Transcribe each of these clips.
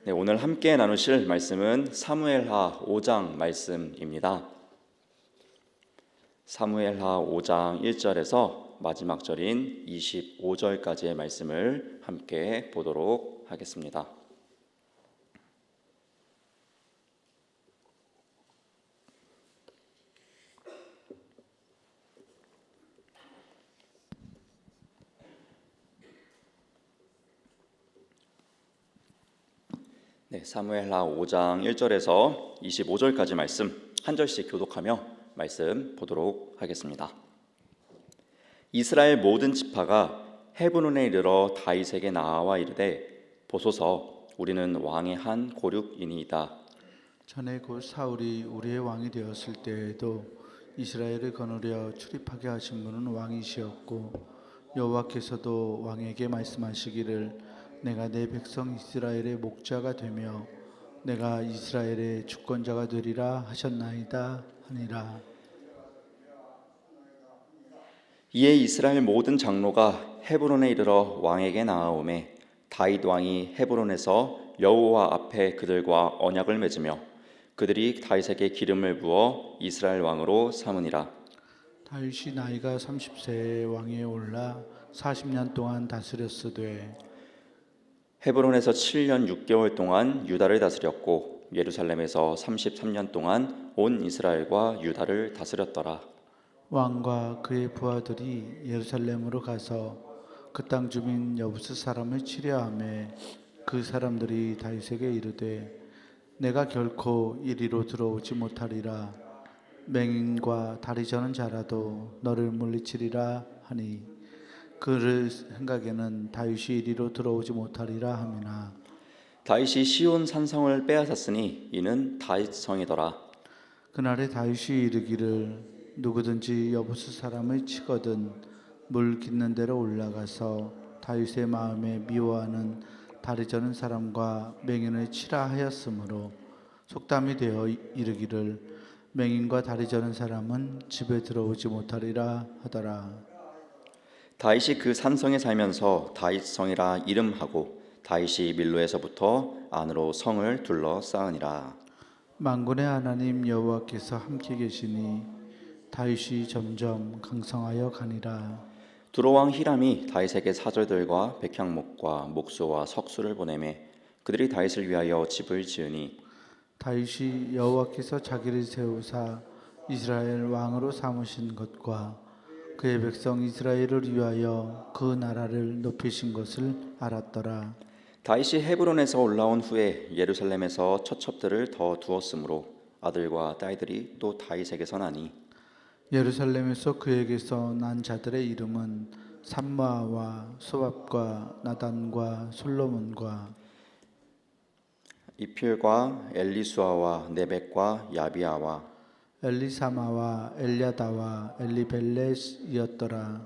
네, 오늘 함께 나누실 말씀은 사무엘하 5장 말씀입니다. 사무엘하 5장 1절에서 마지막 절인 25절까지의 말씀을 함께 보도록 하겠습니다. 네, 사무엘하 5장 1절에서 25절까지 말씀 한 절씩 교독하며 말씀 보도록 하겠습니다. 이스라엘 모든 지파가 헤브론에 이르러 다윗에게 나와 이르되 보소서 우리는 왕의 한 고륙이니이다. 전에 곧 사울이 우리의 왕이 되었을 때에도 이스라엘을 거느려 출입하게 하신 분은 왕이시었고 여호와께서도 왕에게 말씀하시기를 내가 내 백성 이스라엘의 목자가 되며 내가 이스라엘의 주권자가 되리라 하셨나이다 하니라. 이에 이스라엘 모든 장로가 헤브론에 이르러 왕에게 나아오매 다윗 왕이 헤브론에서 여호와 앞에 그들과 언약을 맺으며 그들이 다윗에게 기름을 부어 이스라엘 왕으로 삼으니라. 다윗이 나이가 30세에 왕위에 올라 40년 동안 다스렸으되 헤브론에서 7년 6개월 동안 유다를 다스렸고 예루살렘에서 33년 동안 온 이스라엘과 유다를 다스렸더라. 왕과 그의 부하들이 예루살렘으로 가서 그 땅 주민 여부스 사람을 치려하며 그 사람들이 다윗에게 이르되 내가 결코 이리로 들어오지 못하리라. 맹인과 다리 저는 자라도 너를 물리치리라 하니 그를 생각에는 다윗이 이리로 들어오지 못하리라 하미나. 다윗이 시온 산성을 빼앗았으니 이는 다윗 성이더라. 그날에 다윗이 이르기를 누구든지 여부스 사람을 치거든 물 깃는 데로 올라가서 다윗의 마음에 미워하는 다리 저는 사람과 맹인을 치라 하였으므로 속담이 되어 이르기를 맹인과 다리 저는 사람은 집에 들어오지 못하리라 하더라. 다윗이 그 산성에 살면서 다윗 성이라 이름하고 다윗이 밀로에서부터 안으로 성을 둘러 쌓으니라. 만군의 하나님 여호와께서 함께 계시니 다윗이 점점 강성하여 가니라. 두로왕 히람이 다윗에게 사절들과 백향목과 목수와 석수를 보내매 그들이 다윗을 위하여 집을 지으니 다윗이 여호와께서 자기를 세우사 이스라엘 왕으로 삼으신 것과 그의 백성 이스라엘을 위하여 그 나라를 높이신 것을 알았더라. 다윗이 헤브론에서 올라온 후에 예루살렘에서 처첩들을 더 두었으므로 아들과 딸들이 또 다윗에게서 나니 예루살렘에서 그에게서 난 자들의 이름은 삼마와 소밥과 나단과 솔로몬과 이필과 엘리수아와 네벡과 야비아와 엘리사마와 엘야다와 엘리벨렛이었더라.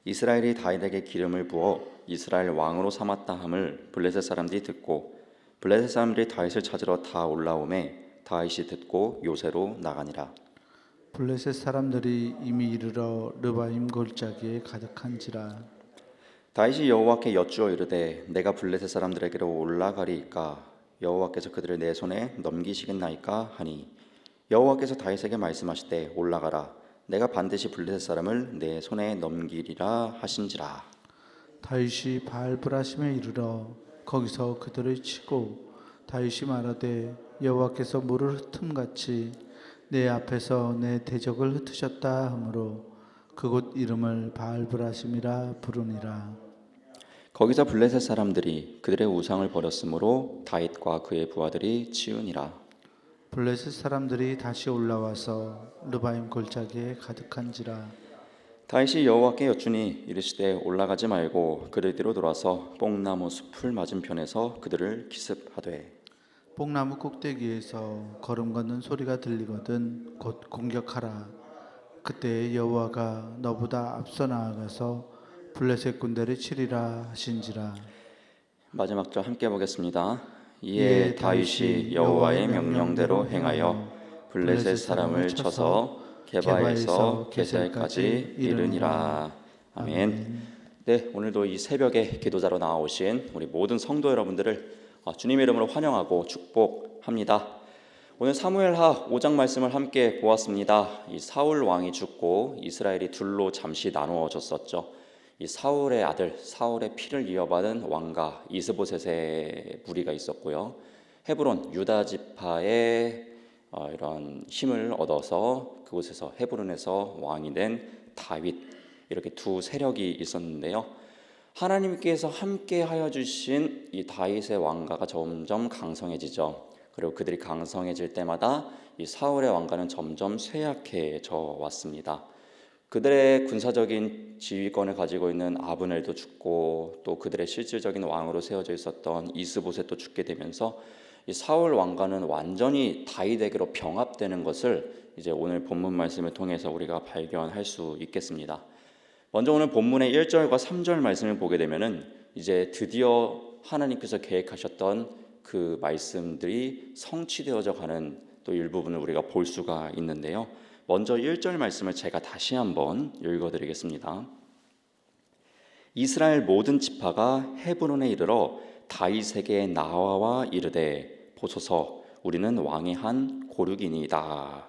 이스라엘이 다윗에게 기름을 부어 이스라엘 왕으로 삼았다 함을 블레셋 사람들이 듣고 블레셋 사람들이 다윗을 찾으러 다 올라오매 다윗이 듣고 요새로 나가니라. 블레셋 사람들이 이미 이르러 르바임 골짜기에 가득한지라. 다윗이 여호와께 여쭈어 이르되 내가 블레셋 사람들에게로 올라가리이까 여호와께서 그들을 내 손에 넘기시겠나이까 하니 여호와께서 다윗에게 말씀하시되 올라가라 내가 반드시 블레셋 사람을 내 손에 넘기리라 하신지라. 다윗이 바알브라심에 이르러 거기서 그들을 치고 다윗이 말하되 여호와께서 물을 흩음같이 내 앞에서 내 대적을 흩으셨다 하므로 그곳 이름을 바알브라심이라 부르니라. 거기서 블레셋 사람들이 그들의 우상을 버렸으므로 다윗과 그의 부하들이 치우니라. 블레셋 사람들이 다시 올라와서 르바임 골짜기에 가득한지라. 다윗이 여호와께 여쭈니 이르시되 올라가지 말고 그들 뒤로 돌아서 뽕나무 숲을 맞은편에서 그들을 기습하되 뽕나무 꼭대기에서 걸음 걷는 소리가 들리거든 곧 공격하라. 그때 여호와가 너보다 앞서 나아가서 블레셋 군대를 치리라 하신지라. 마지막 절 함께 보겠습니다. 이에 이에 다윗이 여호와의 명령대로 행하여 블레셋 사람을 쳐서 게바에서 게셀까지 이르니라. 아멘. 네, 오늘도 이 새벽에 기도자로 나오신 우리 모든 성도 여러분들을 주님의 이름으로 환영하고 축복합니다. 오늘 사무엘하 5장 말씀을 함께 보았습니다. 이 사울 왕이 죽고 이스라엘이 둘로 잠시 나누어졌었죠. 이 사울의 아들, 사울의 피를 이어받은 왕가 이스보셋의 무리가 있었고요. 헤브론 유다 지파의 이런 힘을 얻어서 그곳에서 헤브론에서 왕이 된 다윗, 이렇게 두 세력이 있었는데요. 하나님께서 함께 하여 주신 이 다윗의 왕가가 점점 강성해지죠. 그리고 그들이 강성해질 때마다 이 사울의 왕가는 점점 쇠약해져 왔습니다. 그들의 군사적인 지휘권을 가지고 있는 아브넬도 죽고, 또 그들의 실질적인 왕으로 세워져 있었던 이스보셋도 죽게 되면서 이 사울 왕가는 완전히 다윗에게로 병합되는 것을 이제 오늘 본문 말씀을 통해서 우리가 발견할 수 있겠습니다. 먼저 오늘 본문의 1절과 3절 말씀을 보게 되면은 이제 드디어 하나님께서 계획하셨던 그 말씀들이 성취되어져 가는 또 일부분을 우리가 볼 수가 있는데요. 먼저 1절 말씀을 제가 다시 한번 읽어드리겠습니다. 이스라엘 모든 지파가 헤브론에 이르러 다윗에게 나와 이르되 보소서 우리는 왕의 한 고륙이니이다.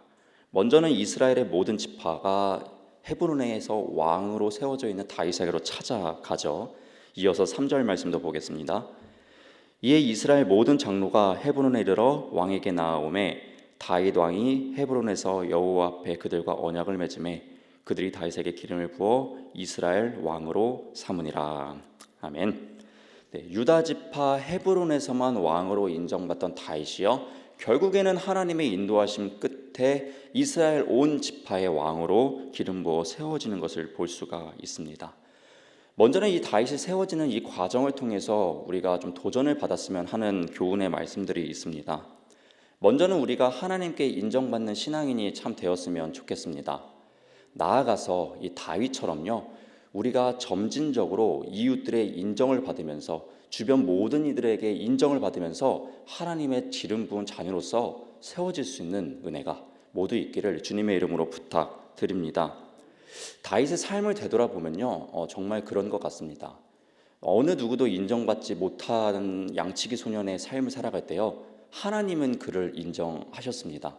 먼저는 이스라엘의 모든 지파가 헤브론에서 왕으로 세워져 있는 다윗에게로 찾아가죠. 이어서 3절 말씀도 보겠습니다. 이에 이스라엘 모든 장로가 헤브론에 이르러 왕에게 나아오매 다윗 왕이 헤브론에서 여호와 앞에 그들과 언약을 맺음에 그들이 다윗에게 기름을 부어 이스라엘 왕으로 삼으니라. 아멘. 유다 지파 헤브론에서만 왕으로 인정받던 다윗이요, 결국에는 하나님의 인도하심 끝에 이스라엘 온 지파의 왕으로 기름 부어 세워지는 것을 볼 수가 있습니다. 먼저는 이 다윗이 세워지는 이 과정을 통해서 우리가 좀 도전을 받았으면 하는 교훈의 말씀들이 있습니다. 먼저는 우리가 하나님께 인정받는 신앙인이 참 되었으면 좋겠습니다. 나아가서 이 다윗처럼요, 우리가 점진적으로 이웃들의 인정을 받으면서 주변 모든 이들에게 인정을 받으면서 하나님의 기름 부은 자녀로서 세워질 수 있는 은혜가 모두 있기를 주님의 이름으로 부탁드립니다. 다윗의 삶을 되돌아보면요, 정말 그런 것 같습니다. 어느 누구도 인정받지 못하는 양치기 소년의 삶을 살아갈 때요, 하나님은 그를 인정하셨습니다.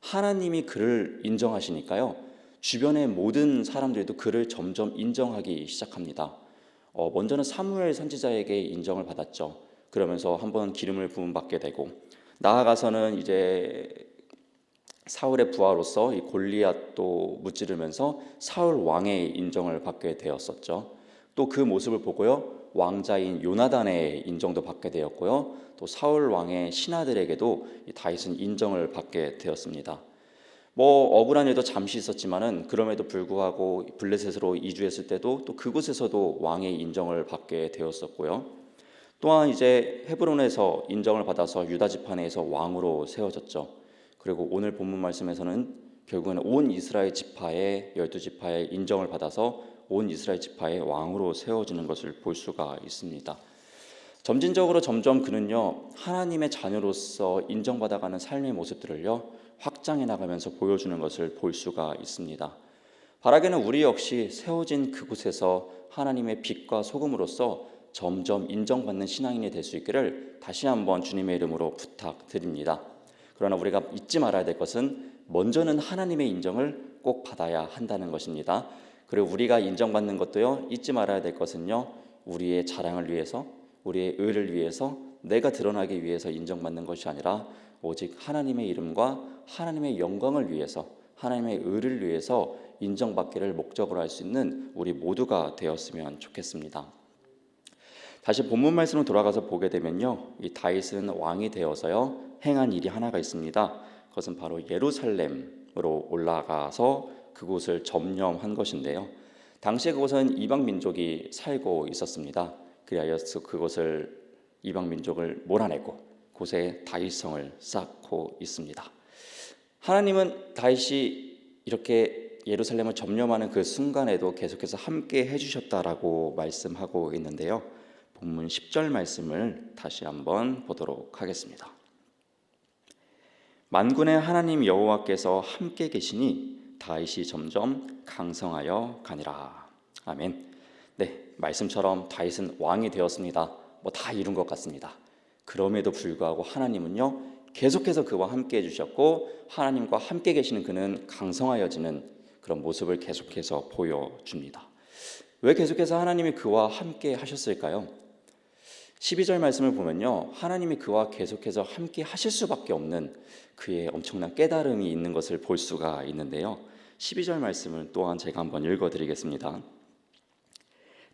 하나님이 그를 인정하시니까요, 주변의 모든 사람들도 그를 점점 인정하기 시작합니다. 먼저는 사무엘 선지자에게 인정을 받았죠. 그러면서 한번 기름을 부음 받게 되고, 나아가서는 이제 사울의 부하로서 이 골리앗도 무찌르면서 사울 왕의 인정을 받게 되었었죠. 또 그 모습을 보고요, 왕자인 요나단의 인정도 받게 되었고요, 또 사울 왕의 신하들에게도 다윗은 인정을 받게 되었습니다. 억울한 일도 잠시 있었지만은 그럼에도 불구하고 블레셋으로 이주했을 때도 또 그곳에서도 왕의 인정을 받게 되었었고요. 또한 이제 헤브론에서 인정을 받아서 유다 지파 내에서 왕으로 세워졌죠. 그리고 오늘 본문 말씀에서는 결국에는 온 이스라엘 지파의 12지파의 인정을 받아서 온 이스라엘 지파의 왕으로 세워지는 것을 볼 수가 있습니다. 점진적으로 점점 그는요, 하나님의 자녀로서 인정받아가는 삶의 모습들을요, 확장해 나가면서 보여주는 것을 볼 수가 있습니다. 바라기는 우리 역시 세워진 그곳에서 하나님의 빛과 소금으로서 점점 인정받는 신앙인이 될 수 있기를 다시 한번 주님의 이름으로 부탁드립니다. 그러나 우리가 잊지 말아야 될 것은 먼저는 하나님의 인정을 꼭 받아야 한다는 것입니다. 그리고 우리가 인정받는 것도요, 잊지 말아야 될 것은요, 우리의 자랑을 위해서, 우리의 의를 위해서, 내가 드러나기 위해서 인정받는 것이 아니라 오직 하나님의 이름과 하나님의 영광을 위해서, 하나님의 의를 위해서 인정받기를 목적으로 할 수 있는 우리 모두가 되었으면 좋겠습니다. 다시 본문 말씀으로 돌아가서 보게 되면요, 이 다윗은 왕이 되어서요, 행한 일이 하나가 있습니다. 그것은 바로 예루살렘으로 올라가서 그곳을 점령한 것인데요. 당시에 그곳은 이방 민족이 살고 있었습니다. 그리하여서 그곳을 이방 민족을 몰아내고 곳에 다윗성을 쌓고 있습니다. 하나님은 다윗이 이렇게 예루살렘을 점령하는 그 순간에도 계속해서 함께 해주셨다라고 말씀하고 있는데요. 본문 10절 말씀을 다시 한번 보도록 하겠습니다. 만군의 하나님 여호와께서 함께 계시니 다윗이 점점 강성하여 가니라. 아멘. 네, 말씀처럼 다윗은 왕이 되었습니다. 다 이룬 것 같습니다. 그럼에도 불구하고 하나님은요 계속해서 그와 함께 해주셨고, 하나님과 함께 계시는 그는 강성하여지는 그런 모습을 계속해서 보여줍니다. 왜 계속해서 하나님이 그와 함께 하셨을까요? 12절 말씀을 보면요, 하나님이 그와 계속해서 함께 하실 수밖에 없는 그의 엄청난 깨달음이 있는 것을 볼 수가 있는데요, 12절 말씀을 또한 제가 한번 읽어드리겠습니다.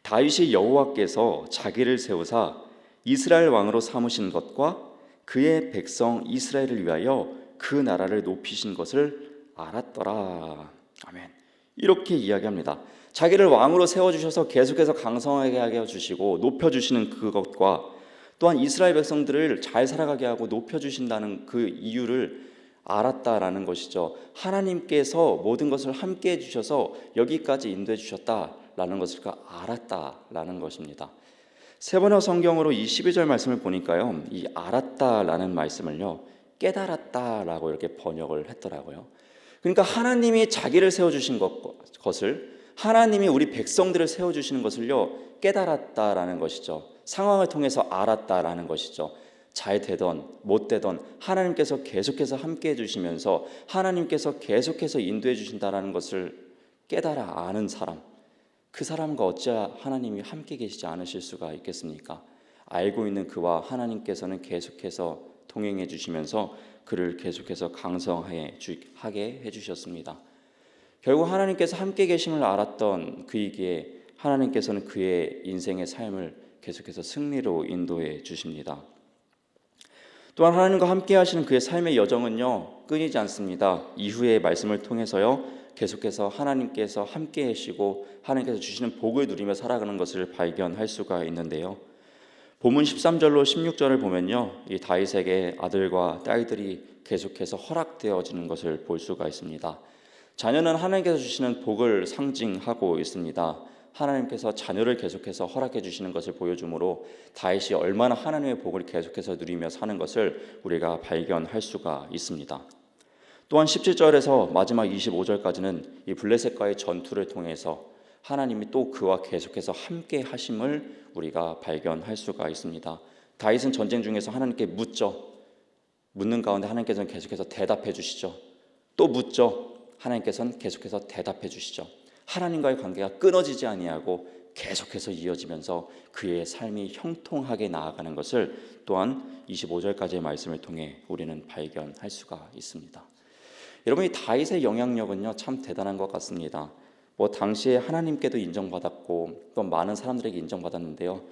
다윗이 여호와께서 자기를 세우사 이스라엘 왕으로 삼으신 것과 그의 백성 이스라엘을 위하여 그 나라를 높이신 것을 알았더라. 아멘. 이렇게 이야기합니다. 자기를 왕으로 세워주셔서 계속해서 강성하게 하게 해주시고 높여주시는 그것과, 또한 이스라엘 백성들을 잘 살아가게 하고 높여주신다는 그 이유를 알았다라는 것이죠. 하나님께서 모든 것을 함께 해주셔서 여기까지 인도해 주셨다라는 것을 알았다라는 것입니다. 세 번역 성경으로 이 12절 말씀을 보니까요, 이 알았다라는 말씀을요 깨달았다라고 이렇게 번역을 했더라고요. 그러니까 하나님이 자기를 세워주신 것을, 하나님이 우리 백성들을 세워주시는 것을요 깨달았다라는 것이죠. 상황을 통해서 알았다라는 것이죠. 잘 되던 못 되던 하나님께서 계속해서 함께 해주시면서 하나님께서 계속해서 인도해 주신다라는 것을 깨달아 아는 사람, 그 사람과 어찌 하나님이 함께 계시지 않으실 수가 있겠습니까? 알고 있는 그와 하나님께서는 계속해서 동행해 주시면서 그를 계속해서 강성하게 해주셨습니다. 결국 하나님께서 함께 계심을 알았던 그이기에 하나님께서는 그의 인생의 삶을 계속해서 승리로 인도해 주십니다. 또한 하나님과 함께 하시는 그의 삶의 여정은요 끊이지 않습니다. 이후의 말씀을 통해서요 계속해서 하나님께서 함께 하시고 하나님께서 주시는 복을 누리며 살아가는 것을 발견할 수가 있는데요, 본문 13절로 16절을 보면요, 이 다윗에게 아들과 딸들이 계속해서 허락되어지는 것을 볼 수가 있습니다. 자녀는 하나님께서 주시는 복을 상징하고 있습니다. 하나님께서 자녀를 계속해서 허락해 주시는 것을 보여주므로 다윗이 얼마나 하나님의 복을 계속해서 누리며 사는 것을 우리가 발견할 수가 있습니다. 또한 17절에서 마지막 25절까지는 이 블레셋과의 전투를 통해서 하나님이 또 그와 계속해서 함께 하심을 우리가 발견할 수가 있습니다. 다윗은 전쟁 중에서 하나님께 묻죠. 묻는 가운데 하나님께서는 계속해서 대답해 주시죠. 또 묻죠. 하나님께서는 계속해서 대답해 주시죠. 하나님과의 관계가 끊어지지 아니하고 계속해서 이어지면서 그의 삶이 형통하게 나아가는 것을 또한 25절까지의 말씀을 통해 우리는 발견할 수가 있습니다. 여러분, 이 다윗의 영향력은요 참 대단한 것 같습니다. 당시에 하나님께도 인정받았고 또 많은 사람들에게 인정받았는데요,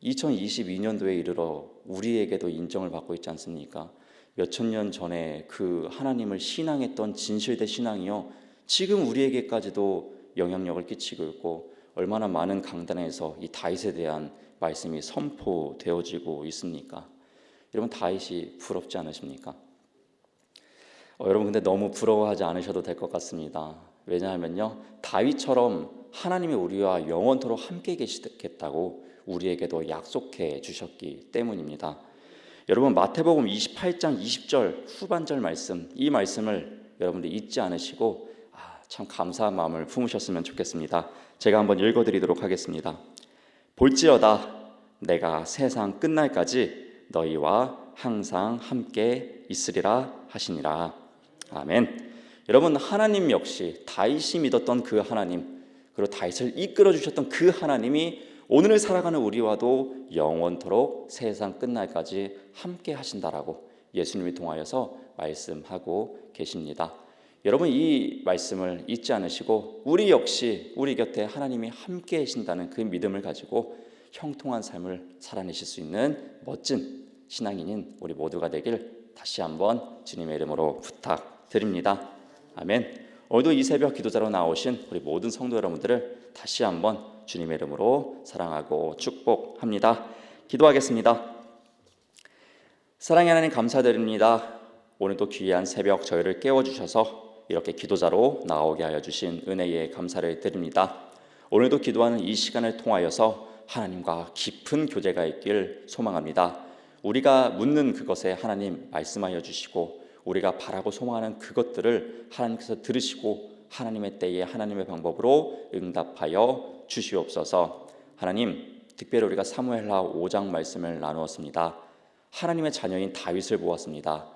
2022년도에 이르러 우리에게도 인정을 받고 있지 않습니까? 몇천 년 전에 그 하나님을 신앙했던 진실된 신앙이요 지금 우리에게까지도 영향력을 끼치고 있고, 얼마나 많은 강단에서 이 다윗에 대한 말씀이 선포되어지고 있습니까? 여러분, 다윗이 부럽지 않으십니까? 여러분, 근데 너무 부러워하지 않으셔도 될 것 같습니다. 왜냐하면요, 다윗처럼 하나님이 우리와 영원토록 함께 계시겠다고 우리에게도 약속해 주셨기 때문입니다. 여러분, 마태복음 28장 20절 후반절 말씀, 이 말씀을 여러분들 잊지 않으시고 참 감사한 마음을 품으셨으면 좋겠습니다. 제가 한번 읽어드리도록 하겠습니다. 볼지어다 내가 세상 끝날까지 너희와 항상 함께 있으리라 하시니라. 아멘. 여러분, 하나님 역시 다윗이 믿었던 그 하나님, 그리고 다윗을 이끌어 주셨던 그 하나님이 오늘을 살아가는 우리와도 영원토록 세상 끝날까지 함께 하신다라고 예수님을 통하여서 말씀하고 계십니다. 여러분, 이 말씀을 잊지 않으시고 우리 역시 우리 곁에 하나님이 함께 계신다는 그 믿음을 가지고 형통한 삶을 살아내실 수 있는 멋진 신앙인인 우리 모두가 되길 다시 한번 주님의 이름으로 부탁드립니다. 아멘. 오늘도 이 새벽 기도자로 나오신 우리 모든 성도 여러분들을 다시 한번 주님의 이름으로 사랑하고 축복합니다. 기도하겠습니다. 사랑의 하나님, 감사드립니다. 오늘도 귀한 새벽 저희를 깨워주셔서 이렇게 기도자로 나오게 하여 주신 은혜에 감사를 드립니다. 오늘도 기도하는 이 시간을 통하여서 하나님과 깊은 교제가 있길 소망합니다. 우리가 묻는 그것에 하나님 말씀하여 주시고, 우리가 바라고 소망하는 그것들을 하나님께서 들으시고 하나님의 때에 하나님의 방법으로 응답하여 주시옵소서. 하나님, 특별히 우리가 사무엘하 5장 말씀을 나누었습니다. 하나님의 자녀인 다윗을 보았습니다.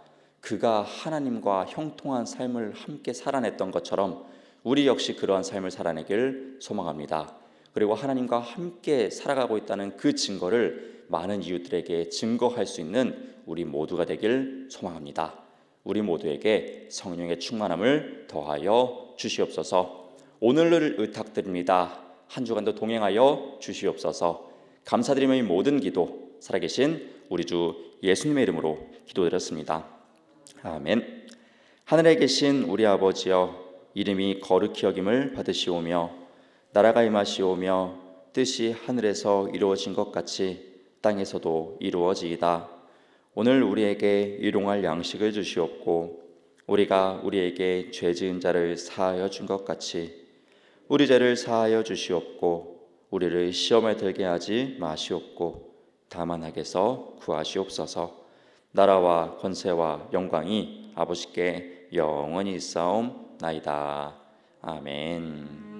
그가 하나님과 형통한 삶을 함께 살아냈던 것처럼 우리 역시 그러한 삶을 살아내길 소망합니다. 그리고 하나님과 함께 살아가고 있다는 그 증거를 많은 이웃들에게 증거할 수 있는 우리 모두가 되길 소망합니다. 우리 모두에게 성령의 충만함을 더하여 주시옵소서. 오늘을 의탁드립니다. 한 주간도 동행하여 주시옵소서. 감사드리며 이 모든 기도 살아계신 우리 주 예수님의 이름으로 기도드렸습니다. 아멘. 하늘에 계신 우리 아버지여, 이름이 거룩히 여김을 받으시오며 나라가 임하시오며 뜻이 하늘에서 이루어진 것 같이 땅에서도 이루어지이다. 오늘 우리에게 일용할 양식을 주시옵고 우리가 우리에게 죄 지은 자를 사하여 준 것 같이 우리 죄를 사하여 주시옵고 우리를 시험에 들게 하지 마시옵고 다만 악에서 구하시옵소서. 나라와 권세와 영광이 아버지께 영원히 있사옵나이다. 아멘.